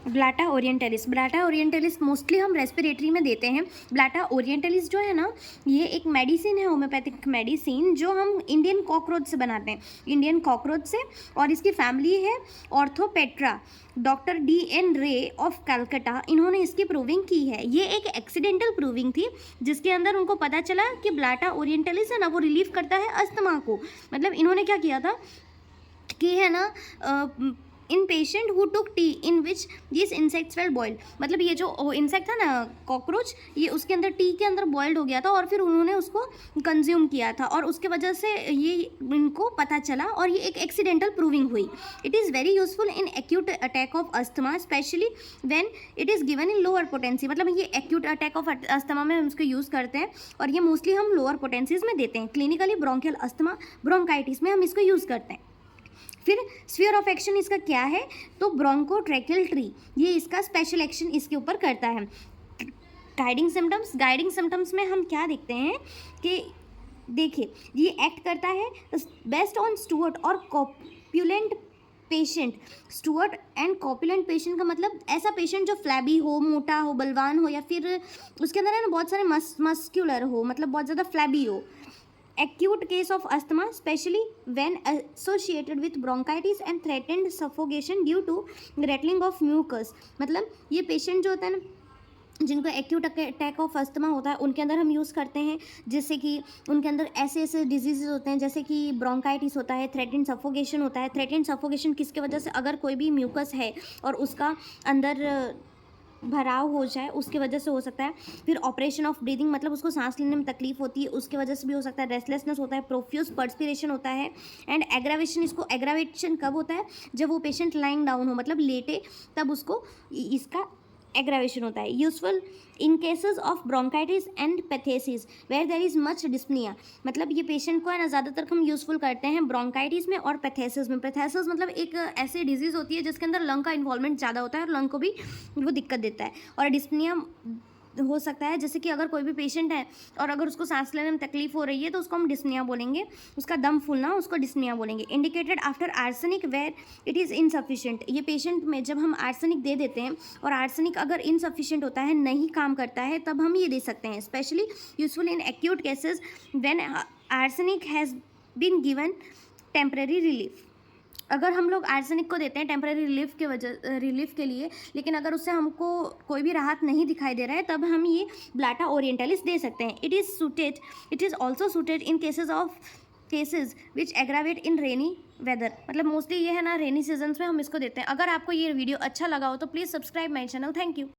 Blatta Orientalis. Blatta Orientalis mostly हम respiratory में देते हैं। ब्लाटा ओरिएंटलिस जो है ना, ये एक मेडिसिन है, होम्योपैथिक मेडिसिन, जो हम इंडियन कॉकरोच से बनाते हैं, इंडियन कॉकरोच से। और इसकी फैमिली है ऑर्थोपेट्रा। Doctor D.N. Ray of Calcutta, इन्होंने इसकी प्रूविंग की है। ये एक एक्सीडेंटल प्रूविंग थी, जिसके अंदर उनको पता चला कि ब्लाटा ओरिएंटलिस है ना, वो रिलीव करता है अस्थमा को। मतलब इन्होंने क्या किया था कि है ना, in patient who took tea in which this insects well boiled, मतलब ये जो इंसेक्ट था ना कॉकरोच, ये उसके अंदर टी के अंदर बॉइल्ड हो गया था और फिर उन्होंने उसको कंज्यूम किया था, और उसके वजह से ये इनको पता चला, और ये एक एक्सीडेंटल प्रूविंग हुई। It is very useful in acute attack of asthma, specially when it is given in lower potency. मतलब ये एक्यूट अटैक ऑफ अस्थमा में हम इसको यूज़ करते हैं, और ये मोस्टली हम लोअर पोटेंसीज में देते हैं। क्लिनिकली ब्रोंकियल अस्थमा, ब्रोंकाइटिस में हम इसको यूज़ करते हैं। फिर स्फीयर ऑफ एक्शन इसका क्या है, तो ब्रोंकोट्रैकियल ट्री, ये इसका स्पेशल एक्शन इसके ऊपर करता है। गाइडिंग सिम्टम्स में हम क्या देखते हैं कि देखिए, ये एक्ट करता है बेस्ट ऑन स्टुअर्ट और कॉपुलेंट पेशेंट। स्टुअर्ट एंड कॉपुलेंट पेशेंट का मतलब ऐसा पेशेंट जो फ्लैबी हो, मोटा हो, बलवान हो, या फिर उसके अंदर है ना बहुत सारे मस्क्यूलर हो, मतलब बहुत ज़्यादा फ्लैबी हो। Acute case of asthma, especially when associated with bronchitis and threatened suffocation due to rattling of mucus। मतलब ये पेशेंट जो होता है ना, जिनको एक्यूट अटैक ऑफ अस्थमा होता है, उनके अंदर हम यूज़ करते हैं, जिससे कि उनके अंदर ऐसे ऐसे डिजीज़ होते हैं, जैसे कि ब्रोंकाइटिस होता है, थ्रेटेंड सफोकेशन होता है। थ्रेटेंड सफोकेशन किसके वजह से, अगर कोई भी म्यूकस है और उसका अंदर भराव हो जाए, उसकी वजह से हो सकता है। फिर ऑपरेशन ऑफ ब्रीदिंग, मतलब उसको सांस लेने में तकलीफ होती है, उसकी वजह से भी हो सकता है। रेस्टलेसनेस होता है, प्रोफ्यूज पर्सपिरेशन होता है, एंड एग्रावेशन। इसको एग्रावेशन कब होता है, जब वो पेशेंट लाइंग डाउन हो, मतलब लेटे, तब उसको इसका एग्रावेशन होता है। Useful in cases of bronchitis and phthisis where there is much dyspnoea. मतलब ये पेशेंट को है ना ज़्यादातर हम यूजफुल करते हैं ब्रोंकाइटिस में और पैथेसिस में। पैथेसिस मतलब एक ऐसी डिजीज़ होती है जिसके अंदर लंग का इन्वॉल्वमेंट ज़्यादा होता है और लंग को भी वो दिक्कत देता है। और डिस्पनिया हो सकता है, जैसे कि अगर कोई भी पेशेंट है और अगर उसको सांस लेने में तकलीफ हो रही है, तो उसको हम डिस्निया बोलेंगे। उसका दम फूलना, उसको डिस्निया बोलेंगे। Indicated after arsenic where it is insufficient. ये पेशेंट में जब हम आर्सेनिक दे देते हैं और आर्सेनिक अगर इनसफिशिएंट होता है, नहीं काम करता है, तब हम ये दे सकते हैं। Specially useful in acute cases when arsenic has been given temporary relief. अगर हम लोग आर्सेनिक को देते हैं टेम्परेरी रिलीफ के लिए, लेकिन अगर उससे हमको कोई भी राहत नहीं दिखाई दे रहा है, तब हम ये ब्लाटा ओरिएंटलिस दे सकते हैं। It is also suited in cases which aggravate in rainy weather. मतलब मोस्टली ये है ना, रेनी सीजन्स में हम इसको देते हैं। अगर आपको ये वीडियो अच्छा लगा हो तो please subscribe my channel. Thank you.